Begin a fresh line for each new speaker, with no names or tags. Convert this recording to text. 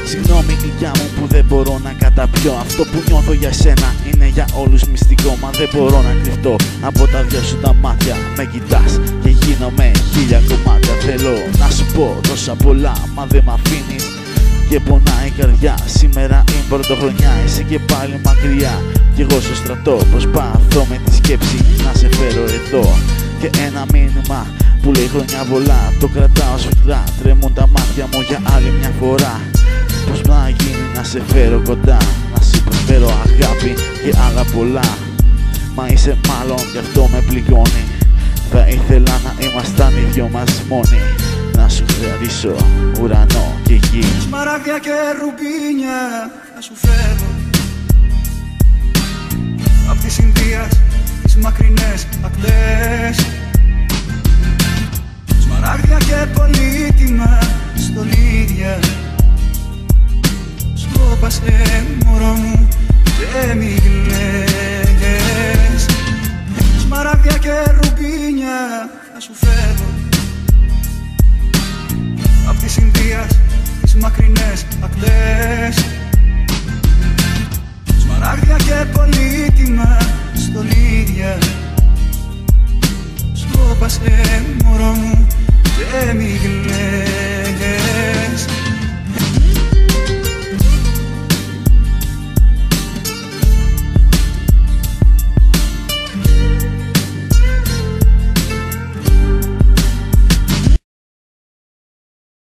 Συγγνώμη γλυκιά μου που δεν μπορώ να καταπιώ. Αυτό που νιώθω για σένα είναι για όλους μυστικό. Μα δεν μπορώ να κρυφτώ από τα δυο σου τα μάτια. Με κοιτάς και γίνομαι χίλια κομμάτια. Θέλω να σου πω τόσα πολλά, μα δεν μ' αφήνεις και πονάει η καρδιά. Σήμερα είναι πρωτοχρονιά, είσαι και πάλι μακριά. Κι εγώ στο στρατό προσπαθώ με τη σκέψη να σε φέρω εδώ. Και ένα μήνυμα που λέει χρόνια πολλά, το κρατάω σφιχτά. Τρέμουν τα μάτια μου για άλλη μια φορά. Πώς να γίνει να σε φέρω κοντά, να σου προσφέρω αγάπη και άλλα πολλά. Μα είσαι μάλλον κι αυτό με πληγώνει. Θα ήθελα να ήμασταν οι δυο μας μόνοι. Να σου χαρίσω ουρανό και γη.
Σμαράγδια και ρουμπίνια θα σου φέρω απ' της Ινδίας τις μακρινές ακτές. Σμαράγδια και πολύτιμα στολίδια σκόπασε μωρό μου και μη κλαίγες. Σμαράγδια και ρουμπίνια θα σου φέρω απ' της Ινδίας τις μακρινές ακτές. Σμαράγδια και πολύτιμα